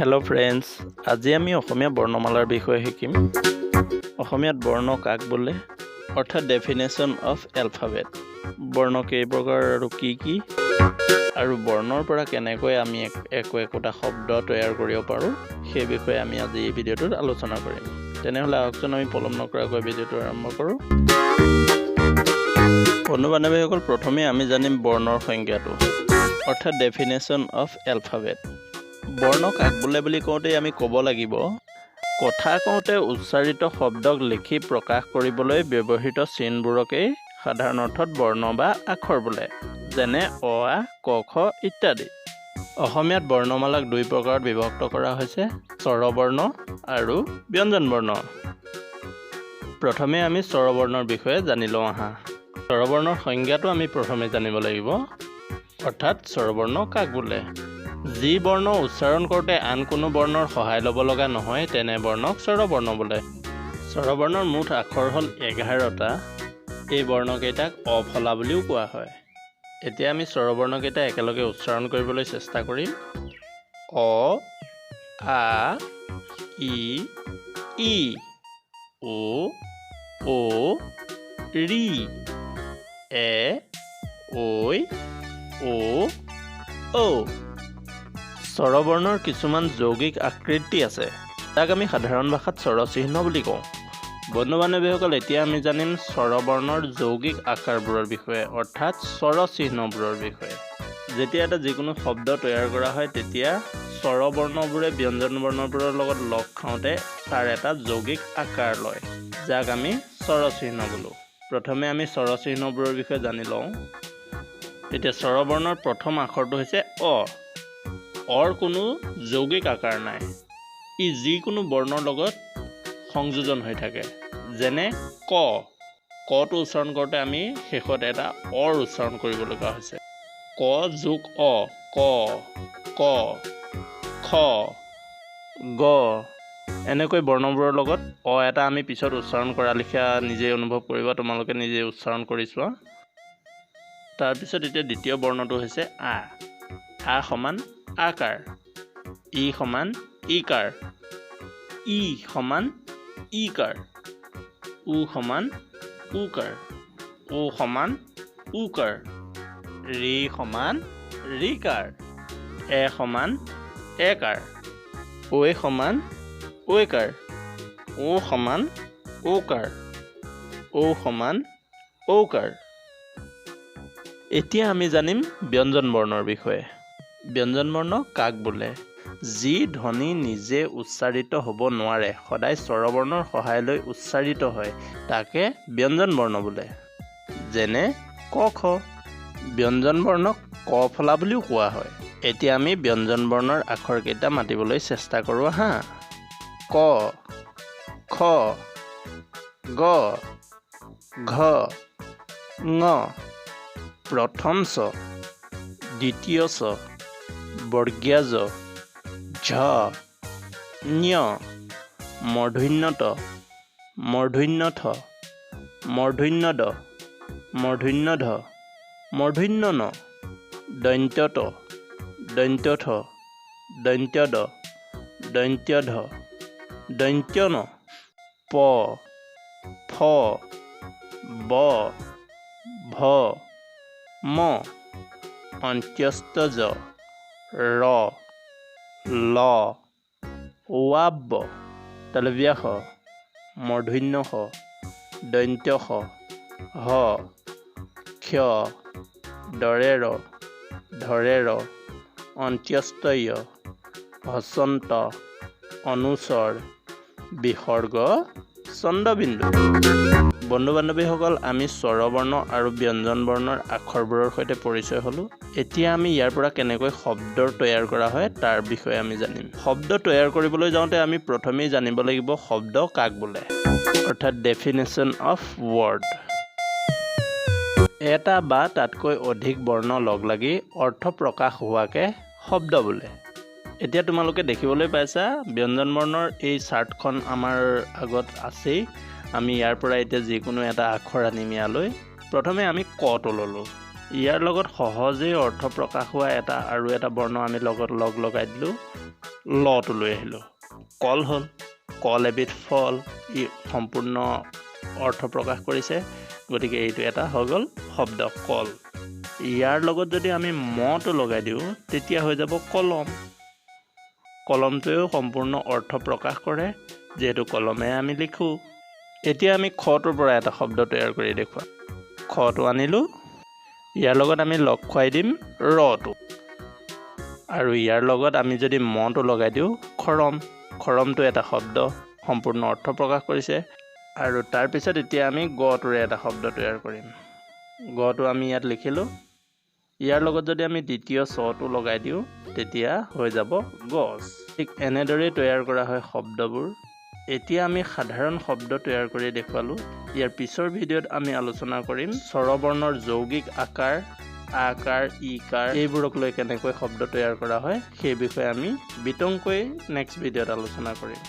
Hello friends, আজি আমি অসমীয়া বৰ্ণমালাৰ বিষয়ে শিকিম। অসমীয়াত বৰ্ণ কাক বোলে অৰ্থাৎ ডেফিনেশ্যন অফ এলফাবেট। বৰ্ণ কেই প্ৰকাৰ আৰু কি কি আৰু বৰ্ণৰ পৰা কেনেকৈ আমি একোটা শব্দ তৈয়াৰ কৰিব পাৰোঁ সেই বিষয়ে আমি আজি এই ভিডিঅ'টোত আলোচনা কৰিম। তেনেহ'লে আহকচোন আমি পলম নকৰাকৈ ভিডিঅ'টো আৰম্ভ কৰোঁ। বন্ধু-বান্ধৱীসকল, প্ৰথমে আমি জানিম বৰ্ণৰ সংজ্ঞাটো অৰ্থাৎ ডেফিনেশ্যন অফ এলফাবেট। বৰ্ণ কাক বোলে বুলি কওঁতে আমি ক'ব লাগিব কথা কওঁতে উচ্চাৰিত শব্দক লিখি প্ৰকাশ কৰিবলৈ ব্যৱহৃত চিহ্নবোৰকেই সাধাৰণ অৰ্থত বৰ্ণ বা আখৰ বোলে, যেনে অ, আ, ক, খ ইত্যাদি। অসমীয়াত বৰ্ণমালাক দুই প্ৰকাৰত বিভক্ত কৰা হৈছে, স্বৰবৰ্ণ আৰু ব্যঞ্জনবৰ্ণ। প্ৰথমে আমি স্বৰবৰ্ণৰ বিষয়ে জানি লওঁ আহা। স্বৰবৰ্ণৰ সংজ্ঞাটো আমি প্ৰথমে জানিব লাগিব, অৰ্থাৎ স্বৰবৰ্ণ কাক বোলে। যি বৰ্ণ উচ্চাৰণ কৰোঁতে আন কোনো বৰ্ণৰ সহায় ল'ব লগা নহয় তেনে বৰ্ণক স্বৰবৰ্ণ বোলে। স্বৰবৰ্ণৰ মুঠ আখৰ হ'ল 11টা। এই বৰ্ণকেইটাক অফলা বুলিও কোৱা হয়। এতিয়া আমি স্বৰবৰ্ণকেইটা একেলগে উচ্চাৰণ কৰিবলৈ চেষ্টা কৰিম। অ, আ, ই, ও, ও, ৰি, এ, ঐ, ও, ঔ। স্বৰবৰ্ণৰ কিছুমান যৌগিক আকৃতি আছে, তাক আমি সাধাৰণ ভাষাত স্বৰচিহ্ন বুলি কওঁ। বন্ধু-বান্ধৱীসকল, এতিয়া আমি জানিম স্বৰবৰ্ণৰ যৌগিক আকাৰবোৰৰ বিষয়ে, অৰ্থাৎ স্বৰচিহ্নবোৰৰ বিষয়ে। যেতিয়া এটা যিকোনো শব্দ তৈয়াৰ কৰা হয় তেতিয়া স্বৰবৰ্ণবোৰে ব্যঞ্জনবৰ্ণবোৰৰ লগত লগ খাওঁতে তাৰ এটা যৌগিক আকাৰ লয়, যাক আমি স্বৰচিহ্ন বোলো। প্ৰথমে আমি স্বৰচিহ্নবোৰৰ বিষয়ে জানি লওঁ। এতিয়া স্বৰবৰ্ণৰ প্ৰথম আখৰটো হৈছে অ। অৰ কোনো যৌগিক আকাৰ নাই, ই যিকোনো বৰ্ণৰ লগত সংযোজন হৈ থাকে, যেনে ক। কটো উচ্চাৰণ কৰোঁতে আমি শেষত এটা অৰ উচ্চাৰণ কৰিবলগা হৈছে। ক যোগ অ, ক, ক, খ, গ। এনেকৈ বৰ্ণবোৰৰ লগত অ এটা আমি পিছত উচ্চাৰণ কৰা লিখা নিজে অনুভৱ কৰিবা, তোমালোকে নিজে উচ্চাৰণ কৰি চোৱা। তাৰপিছত এতিয়া দ্বিতীয় বৰ্ণটো হৈছে আ। আ সমান আকাৰ, ই সমান ইকাৰ, ই সমান ইকাৰ, উ সমান উকাৰ, ও সমান উকাৰ, ৰি সমান ৰিকাৰ, এ সমান একাৰ, ঐ সমান ঐকাৰ, ও সমান ঔকাৰ, ঔ সমান ঔকাৰ। এতিয়া আমি জানিম ব্যঞ্জনবৰ্ণৰ বিষয়ে। ব্যঞ্জনবৰ্ণ কাক বোলে? যি ধ্বনি নিজে উচ্চাৰিত হ'ব নোৱাৰে, সদায় স্বৰবৰ্ণৰ সহায় লৈ উচ্চাৰিত হয়, তাকে ব্যঞ্জনবৰ্ণ বোলে। যেনে ক, খ। ব্যঞ্জনবৰ্ণক ক ফলা বুলিও কোৱা হয়। এতিয়া আমি ব্যঞ্জনবৰ্ণৰ আখৰকেইটা মাতিবলৈ চেষ্টা কৰোঁ আহা। ক, খ, গ, ঘ, ঙ, প্ৰথম চ, দ্বিতীয় চ, বৰ্গীয় জ, ঝ, ঞ, মূৰ্ধন্য ট, মূৰ্ধন্য ঠ, মূৰ্ধন্য ড, মূৰ্ধন্য ধ, মূৰ্ধন্য ণ, দন্ত্য ত, দন্ত্য থ, দন্ত্য দ, দন্ত্য ধ, দন্ত্য ন, প, ফ, ব, ভ, ম, অন্ত্যস্ত জ, ৰ, ল, ৱাব্য, তালব্য শ, মূৰ্ধন্য ষ, দন্ত্য শ, হ, ক্ষ, দৰে ৰ, ধৰে ৰ, অন্ত্যস্ত য়, হস্যন্ত, অনুস্বৰ, বিসৰ্গ, চন্দ্ৰবিন্দু। বন্ধু-বান্ধৱীসকল, আমি স্বৰবৰ্ণ আৰু ব্যঞ্জনবৰ্ণৰ আখৰবোৰৰ সৈতে পৰিচয় হ'লোঁ। এতিয়া আমি ইয়াৰ পৰা কেনেকৈ শব্দ তৈয়াৰ কৰা হয় তাৰ বিষয়ে আমি জানিম। শব্দ তৈয়াৰ কৰিবলৈ যাওঁতে আমি প্ৰথমেই জানিব লাগিব শব্দ কাক বোলে, অৰ্থাৎ ডেফিনেশ্যন অফ ৱৰ্ড। এটা বা তাতকৈ অধিক বৰ্ণ লগ লাগি অৰ্থ প্ৰকাশ হোৱাকে শব্দ বোলে। এতিয়া তোমালোকে দেখিবলৈ পাইছা ব্যঞ্জনবৰ্ণৰ এই চাৰ্টখন আমাৰ আগত আছেই। আমি ইয়াৰ পৰা এতিয়া যিকোনো এটা আখৰ আনিম ইয়ালৈ। প্ৰথমে আমি কটো ল'লোঁ। ইয়াৰ লগত সহজেই অৰ্থ প্ৰকাশ হোৱা এটা আৰু এটা বৰ্ণ আমি লগত লগাই দিলোঁ, লটো লৈ আহিলোঁ। কল হ'ল, কল এবিধ ফল, ই সম্পূৰ্ণ অৰ্থ প্ৰকাশ কৰিছে, গতিকে এইটো এটা হৈ গ'ল শব্দ কল। ইয়াৰ লগত যদি আমি মটো লগাই দিওঁ তেতিয়া হৈ যাব কলম। কলমটোৱেও সম্পূৰ্ণ অৰ্থ প্ৰকাশ কৰে, যিহেতু কলমে আমি লিখোঁ। এতিয়া আমি খটোৰ পৰা এটা শব্দ তৈয়াৰ কৰি দেখুৱাম। খটো আনিলোঁ, ইয়াৰ লগত আমি লগ খুৱাই দিম ৰটো, আৰু ইয়াৰ লগত আমি যদি মটো লগাই দিওঁ খৰম। খৰমটো এটা শব্দ, সম্পূৰ্ণ অৰ্থ প্ৰকাশ কৰিছে। আৰু তাৰপিছত এতিয়া আমি গটোৰে এটা শব্দ তৈয়াৰ কৰিম। গটো আমি ইয়াত লিখিলোঁ, ইয়াৰ লগত যদি আমি দ্বিতীয় চটো লগাই দিওঁ তেতিয়া হৈ যাব গছ। ঠিক এনেদৰেই তৈয়াৰ কৰা হয় শব্দবোৰ। এতিয়া আমি সাধাৰণ শব্দ তৈয়াৰ কৰি দেখুৱালোঁ। ইয়াৰ পিছৰ ভিডিঅ'ত আমি আলোচনা কৰিম স্বৰবৰ্ণৰ যৌগিক আকাৰ, আকাৰ, ইকাৰ এইবোৰক লৈ কেনেকৈ শব্দ তৈয়াৰ কৰা হয় সেই বিষয়ে আমি বিতংকৈ নেক্সট ভিডিঅ'ত আলোচনা কৰিম।